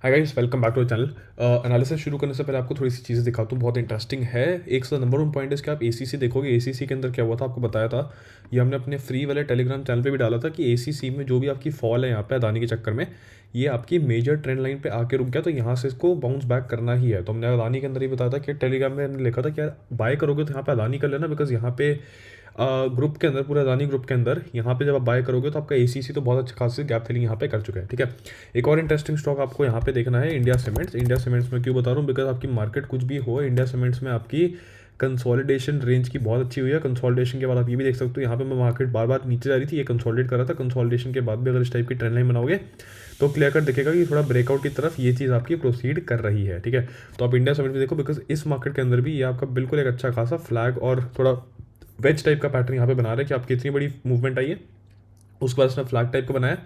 Hi guys, welcome back to channel. Analysis शुरू करने से पहले आपको थोड़ी सी चीज़ें दिखाता हूँ, बहुत इंटरेस्टिंग है। एक सौ नंबर वन पॉइंट है कि आप एसीसी देखोगे। एसीसी के अंदर क्या हुआ था आपको बताया था, ये हमने अपने फ्री वाले टेलीग्राम चैनल पे भी डाला था कि एसीसी में जो भी आपकी फॉल है यहाँ पे अदानी के चक्कर में, ये आपकी मेजर ट्रेंड लाइन पे आके रुक गया, तो यहाँ से इसको बाउंस बैक करना ही है। तो हमने अदानी के अंदर ही बताया था कि टेलीग्राम में हमने लिखा था कि यार बाय करोगे तो यहाँ पे अदानी कर लेना, बिकॉज यहाँ पे ग्रुप के अंदर, पूरे अदानी ग्रुप के अंदर यहाँ पे जब आप बाय करोगे तो आपका एसीसी तो बहुत अच्छी खासी गैप फिलिंग यहाँ पे कर चुका है। ठीक है, एक और इंटरेस्टिंग स्टॉक आपको यहाँ पे देखना है, इंडिया सीमेंट्स। इंडिया सीमेंट्स में क्यों बता रहा हूँ, बिकॉज आपकी मार्केट कुछ भी हो, इंडिया सीमेंट्स में आपकी कंसोलिडेशन रेंज की बहुत अच्छी हुई है। कंसोलिडेशन के बाद आप ये भी देख सकते हो, यहाँ पे मैं मार्केट बार बार नीचे जा रही थी, ये कंसोलिडेट कर रहा था। कंसोलिडेशन के बाद भी अगर इस टाइप की ट्रेंड लाइन बनाओगे तो क्लियर कट दिखेगा कि थोड़ा ब्रेकआउट की तरफ ये चीज़ आपकी प्रोसीड कर रही है। ठीक है, तो आप इंडिया सीमेंट में देखो, बिकॉज इस मार्केट के अंदर भी ये आपका बिल्कुल एक अच्छा खासा फ्लैग और थोड़ा वेज टाइप का पैटर्न यहाँ पे बना रहा है कि आपकी इतनी बड़ी मूवमेंट आई है। उसके बाद इसने फ्लैग टाइप का बनाया,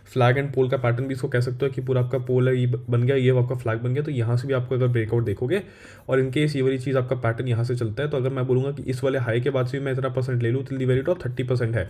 फ्लैग एंड पोल का पैटर्न भी इसको कह सकते हो कि पूरा आपका पोल है, ये बन गया, ये आपका फ्लैग बन गया। तो यहाँ से भी आपको अगर ब्रेकआउट देखोगे और इनकेस ये वाली चीज़ आपका पैटर्न यहाँ से चलता है, तो अगर मैं बोलूँगा कि इस वाले हाई के बाद से भी मैं इतना परसेंट ले लूँ, टिल दी वेरी टॉप 30% है।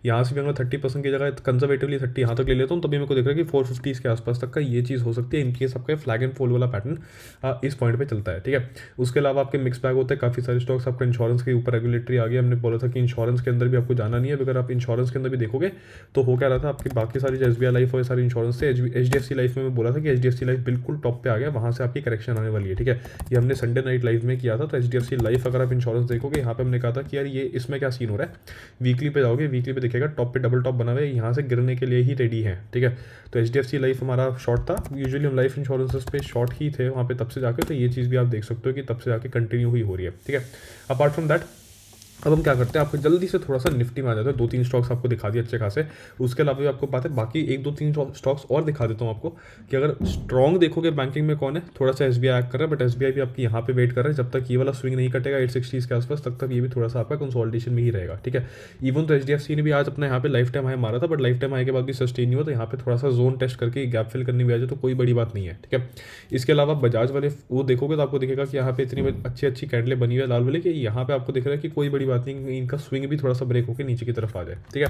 यहाँ से भी अगर 30% की जगह कंजर्वेटिवली 30 यहाँ तक ले लेता हूँ, तभी मेरे को दिख रहा है कि 450 के आसपास तक का ये चीज़ हो सकती है, इनकेस आपका फ्लैग एंड पोल वाला पैटर्न इस पॉइंट पर चलता है। ठीक है, उसके अलावा आपके मिक्स बैग होते हैं काफ़ी सारे स्टॉक्स। आपका इंश्योरेंस के ऊपर रेगुलेटरी आ गया, हमने बोला था कि इंश्योरेंस के अंदर भी आपको जाना नहीं है। अगर आप इंश्योरेंस के अंदर भी देखोगे तो हो क्या रहा था, आपकी बाकी सारी जो एसबीआई लाइफ और सारी इंश्योरेंस से एचडीएफसी लाइफ में मैं बोला था कि एचडीएफसी लाइफ बिल्कुल टॉप पे आ गया, वहाँ से आपकी करेक्शन आने वाली है। ठीक है, ये हमने संडे नाइट लाइव में किया था। तो एचडीएफसी लाइफ अगर आप इंश्योरेंस देखोगे, यहाँ पे हमने कहा था कि यार ये इसमें क्या सीन हो रहा है। वीकली पे जाओगे, वीकली पे दिखेगा टॉप पे डबल टॉप बना हुआ है, यहाँ से गिरने के लिए ही रेडी है। ठीक है, तो एचडीएफसी लाइफ हमारा शॉर्ट था। यूजुअली हम लाइफ इंश्योरेंसेस पे शॉर्ट ही थे वहाँ पे तब से जाके, तो ये चीज़ भी आप देख सकते हो कि तब से जाके कंटिन्यू हुई हो रही है। ठीक है, अपार्ट फ्रॉम दैट अब हम क्या करते हैं, आपको जल्दी से थोड़ा सा निफ्टी में आ जाता है। 2-3 स्टॉक्स आपको दिखा दिए अच्छे खासे। उसके अलावा भी आपको बात है, बाकी 1-2-3 स्टॉक्स और दिखा देता हूँ आपको कि अगर स्ट्रॉन्ग देखोगे बैंकिंग में कौन है, थोड़ा सा एसबीआई एक्ट कर रहा है, बट एसबीआई भी आपकी यहाँ पे वेट कर रहा है। जब तक ये वाला स्विंग नहीं कटेगा 860 के आसपास, तब तक ये भी थोड़ा सा आपका कंसोलिडेशन में ही रहेगा। ठीक है, इवन तो एचडीएफसी ने भी आज अपना यहाँ पे लाइफ टाइम हाई मारा था, बट लाइफ टाइम हाई के बाद भी सस्टेन नहीं हुआ, तो यहाँ पे थोड़ा सा जोन टेस्ट करके गैप फिल करने भी आ जाए तो कोई बड़ी बात नहीं है। ठीक है, इसके अलावा बजाज वाले वो देखोगे तो आपको दिखेगा कि यहाँ पे इतनी अच्छी अच्छी कैंडलें बनी हुई है लाल वाले कि यहाँ पे आपको दिख रहा है कि कोई बड़ी बात नहीं, इनका स्विंग भी थोड़ा सा ब्रेक होकर नीचे की तरफ आ जाए। ठीक है,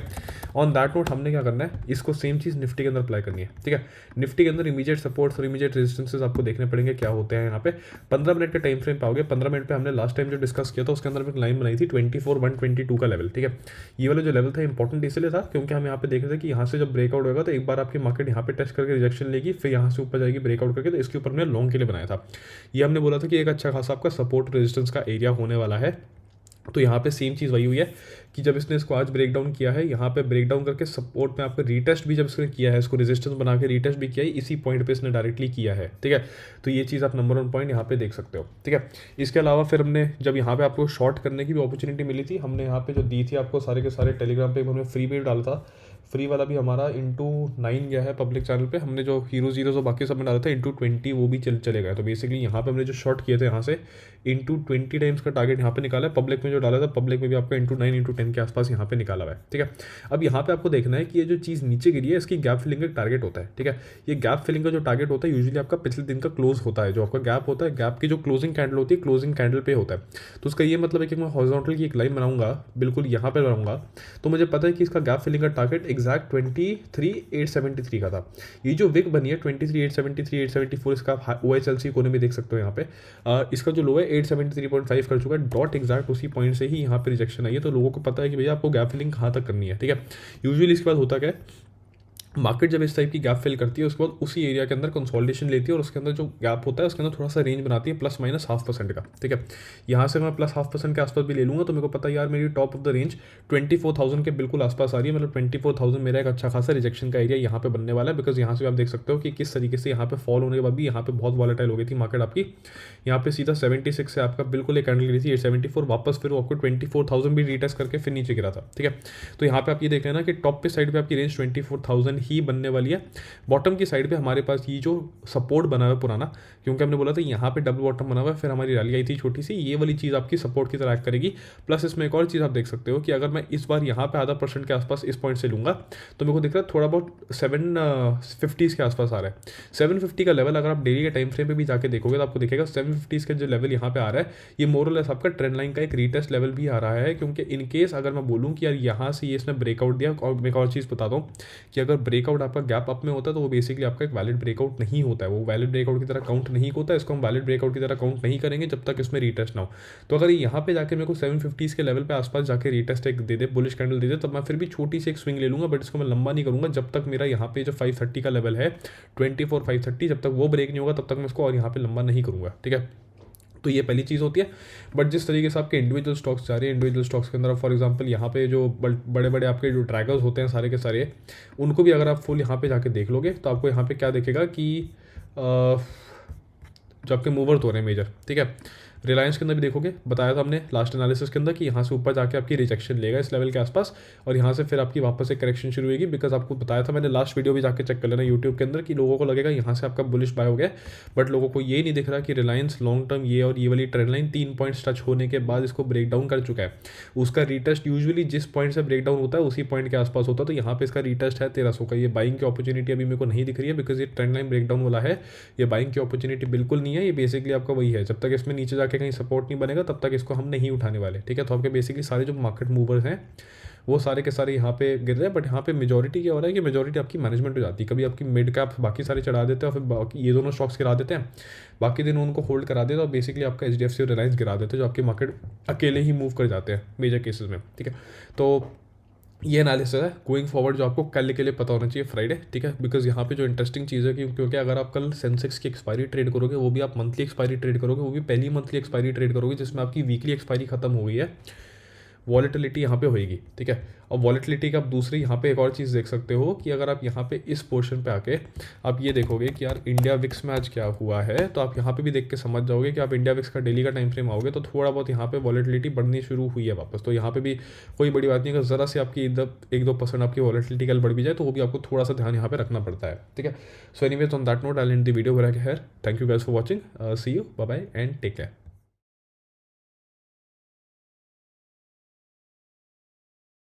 ऑन दैट नोट हमने क्या करना है, इसको सेम चीज़ निफ्टी के अंदर अप्लाई करनी है। ठीक है, निफ्टी के अंदर इमीडिएट सपोर्ट्स और इमीडिएट रेजिस्टेंसेस आपको देखने पड़ेंगे क्या होते हैं। यहाँ पे 15 मिनट के टाइम फ्रेम पे आओगे। 15 मिनट पे हमने लास्ट टाइम जो डिस्कस किया था उसके अंदर एक लाइन बनाई थी 24,122 का लेवल। ठीक है, ये वाला जो लेवल था इंपॉर्टेंट इसलिए था क्योंकि हम यहाँ पे देख रहे थे कि यहाँ से जब ब्रेकआउट होगा तो एक बार आपकी मार्केट यहाँ पे टेस्ट करके रिजेक्शन लेगी, फिर यहाँ से ऊपर जाएगी ब्रेकआउट करके, तो इसके ऊपर हमने लॉन्ग के लिए बनाया था। ये हमने बोला था कि एक अच्छा खासा आपका सपोर्ट रेजिस्टेंस का एरिया होने वाला है। तो यहाँ पे सेम चीज़ वही हुई है कि जब इसने इसको आज ब्रेक डाउन किया है, यहाँ पे ब्रेक डाउन करके सपोर्ट में आपको रीटेस्ट भी जब इसने किया है, इसको रेजिस्टेंस बना के रीटेस्ट भी किया है, इसी पॉइंट पे इसने डायरेक्टली किया है। ठीक है, तो ये चीज़ आप नंबर 1 पॉइंट यहाँ पे देख सकते हो। ठीक है, इसके अलावा फिर हमने जब यहाँ पे आपको शॉर्ट करने की भी अपॉर्चुनिटी मिली थी, हमने यहाँ पे जो दी थी आपको सारे के सारे टेलीग्राम पे हमने फ्री भी डाला था। फ्री वाला भी हमारा *9 गया है पब्लिक चैनल पे। हमने जो हीरो जीरोज और बाकी सब में डाला था *20 वो भी चले गए। तो बेसिकली यहाँ पे हमने जो शॉर्ट किए थे यहाँ से *20 टाइम्स का टारगेट यहाँ पे निकाला है। पब्लिक में जो डाला था, पब्लिक में भी आपका *9 *10 के आसपास यहाँ पे निकाला हुआ है। ठीक है, अब यहाँ पे आपको देखना है कि ये जो चीज़ नीचे गिरी है इसकी गैप फिलिंग का टारगेट होता है। ठीक है, ये गैप फिलिंग का जो टारगेट होता है यूजुअली आपका पिछले दिन का क्लोज होता है। जो आपका गैप होता है, गैप की जो क्लोजिंग कैंडल होती है, क्लोजिंग कैंडल पे होता है। तो उसका ये मतलब है कि मैं हॉरिजॉन्टल की एक लाइन बनाऊंगा, बिल्कुल यहाँ पे बनाऊंगा, तो मुझे पता है कि इसका गैप फिलिंग का टारगेट एग्जैक्ट 23,873 का था। ये जो विक बनी है 23,873 874, इसका OHLC कोने में देख सकते हो यहाँ पे। इसका जो लो है 873.5 कर चुका है, डॉट एग्जैक्ट उसी पॉइंट से ही यहाँ पे रिजेक्शन आई है। तो लोगों को पता है कि भैया आपको गैप फिलिंग कहाँ तक करनी है। ठीक है, यूजुअली इसके बाद होता क्या है, मार्केट जब इस टाइप की गैप फिल करती है उसके बाद उसी एरिया के अंदर कंसोलिडेशन लेती है और उसके अंदर जो गैप होता है उसके अंदर थोड़ा सा रेंज बनाती है ±0.5% का। ठीक है, यहाँ से मैं +0.5% के आसपास भी ले लूँगा तो मेरे को पता है यार मेरी टॉप ऑफ द रेंज 24,000 के बिल्कुल आसपास आ रही है। मतलब 24,000 मेरा एक अच्छा खासा रिजेक्शन का एरिया यहाँ पे बनने वाला है। बिकॉज यहाँ से आप देख सकते हो कि किस तरीके से यहाँ पे फॉल होने के बाद भी यहाँ पे बहुत वॉलेटाइल हो गई थी मार्केट आपकी। यहाँ पे सीधा 76 से आपका बिल्कुल एक कैंडल गिरी थी 874, वापस फिर वो आपको 24,000 भी रीटेस्ट करके फिर नीचे गिरा था। ठीक है, तो यहाँ पे आप ये देख लेना कि टॉप पे साइड पे आपकी रेंज 24,000 ही बनने वाली है। बॉटम की साइड पे हमारे पास ये जो सपोर्ट बना हुआ है पुराना, क्योंकि हमने बोला था यहाँ पे डबल बॉटम बना हुआ है, फिर हमारी रैली आई थी छोटी सी, ये वाली चीज़ आपकी सपोर्ट की तरह एक्ट करेगी। प्लस इसमें एक और चीज़ आप देख सकते हो कि अगर मैं इस बार यहाँ पे ½ % के आसपास इस पॉइंट से लूँगा तो मेरे को दिख रहा है थोड़ा बहुत 750 के आसपास आ रहा है। 750 का लेवल अगर आप डेली के टाइम फ्रेम पे भी जाके देखोगे तो आपको दिखेगा 750 का जो लेवल यहाँ पे आ रहा है, ये मोरलेस आपका ट्रेंड लाइन का एक रीटेस्ट लेवल भी आ रहा है। क्योंकि इनकेस अगर मैं बोलूँ कि यार यहाँ से ये इसने ब्रेकआउट दिया, और मैं एक और चीज़ बताता हूँ कि अगर ब्रेकआउट आपका गैप अप में होता है तो वो बेसिकली आपका एक वैलिड ब्रेकआउट नहीं होता है, वो वैलिड ब्रेकआउट की तरह काउंट नहीं होता है। इसको हम वैलिड ब्रेकआउट की तरह काउंट नहीं करेंगे जब तक इसमें रीटेस्ट ना हो। तो अगर यहाँ पे जाके मेरे को 750 के लेवल पे आसपास जाके रीटेस्ट एक दे दे, बुलिश कैंडल दे दे, तब मैं फिर भी छोटी सी एक स्विंग ले लूँगा, बट इसको मैं लंबा नहीं करूँगा जब तक मेरा यहाँ पे जो 530 का लेवल है 24,530, जब तक वो ब्रेक नहीं होगा तब तक मैं इसको और यहाँ पे लंबा नहीं करूँगा, ठीक है। तो ये पहली चीज़ होती है। बट जिस तरीके से आपके इंडिविजुअल स्टॉक्स जा रहे हैं, इंडिविजुअल स्टॉक्स के अंदर फॉर एग्जांपल यहाँ पे जो बड़े बड़े आपके जो ट्रैकर्स होते हैं सारे के सारे, उनको भी अगर आप फुल यहाँ पे जाके देख लोगे तो आपको यहाँ पे क्या दिखेगा कि जो आपके मूवर्स हो रहे हैं मेजर, ठीक है। रिलायंस के अंदर भी देखोगे, बताया था हमने लास्ट एनालिसिस के अंदर कि यहाँ से ऊपर जाके आपकी रिजेक्शन लेगा इस लेवल के आसपास, और यहाँ से फिर आपकी वापस से करेक्शन शुरू होगी। बिकॉज आपको बताया था मैंने लास्ट वीडियो भी जाके चेक कर लेना यूट्यूब के अंदर कि लोगों को लगेगा यहाँ से आपका बुलिश बाय हो गया, बट लोगों को ये नहीं दिख रहा कि रिलायंस लॉन्ग टर्म ये और ये वाली ट्रेंड लाइन 3 पॉइंट्स टच होने के बाद इसको ब्रेक डाउन कर चुका है। उसका रीटेस्ट यूजुअली जिस पॉइंट से ब्रेक डाउन होता है उसी पॉइंट के आसपास होता है, तो यहाँ पे इसका रीटेस्ट है 1300 का। ये बाइंग की अपॉर्चुनिटी अभी मेरे को नहीं दिख रही है बिकॉज ये ट्रेंड लाइन ब्रेक डाउन वाला है, ये बाइंग की अपॉर्चुनिटी बिल्कुल नहीं है। ये बेसिकली आपका वही है, जब तक इसमें नीचे जाके कहीं सपोर्ट नहीं बनेगा तब तक इसको हम नहीं उठाने वाले, ठीक है। तो आपके बेसिकली सारे जो मार्केट मूवर्स हैं वो सारे के सारे यहाँ पे गिर रहे हैं, बट यहाँ पे मेजॉरिटी क्या हो रहा है कि मेजॉरिटी आपकी मैनेजमेंट हो जाती है। कभी आपकी मिड कैप बाकी सारे चढ़ा देते हैं और फिर बाकी ये दोनों स्टॉक्स गिरा देते हैं, बाकी दिन उनको होल्ड करा देते हैं और बेसिकली आपका HDFC और रिलायंस गिरा देते हैं, जो आपके मार्केट अकेले ही मूव कर जाते हैं मेजर केसेस में, ठीक है। तो ये एनालिसिस है गोइंग फॉरवर्ड जो आपको कल के लिए पता होना चाहिए फ्राइडे, ठीक है। बिकॉज यहाँ पे जो इंटरेस्टिंग चीज़ है क्योंकि अगर आप कल सेंसेक्स की एक्सपायरी ट्रेड करोगे, वो भी आप मंथली एक्सपायरी ट्रेड करोगे, वो भी पहली मंथली एक्सपायरी ट्रेड करोगे जिसमें आपकी वीकली एक्सपायरी खत्म हो गई है, वॉलेटिलिटी यहाँ पे होएगी, ठीक है। और वॉलेटिलिटी का आप दूसरी यहाँ पे एक और चीज़ देख सकते हो कि अगर आप यहाँ पे इस पोर्शन पे आके आप ये देखोगे कि यार इंडिया विक्स में आज क्या हुआ है, तो आप यहाँ पे भी देख के समझ जाओगे कि आप इंडिया विक्स का डेली का टाइम फ्रेम आओगे तो थोड़ा बहुत यहाँ पे वॉलेटिलिटी बढ़नी शुरू हुई है वापस। तो यहाँ पे भी कोई बड़ी बात नहीं, अगर ज़रा से आपकी 1-2% आपकी वॉलेटिलिटी कल बढ़ भी जाए तो वो भी आपको थोड़ा सा ध्यान यहाँ पे रखना पड़ता है, ठीक है। So anyways on that note I end the video. Thank you guys for watching, see you, bye bye and take care.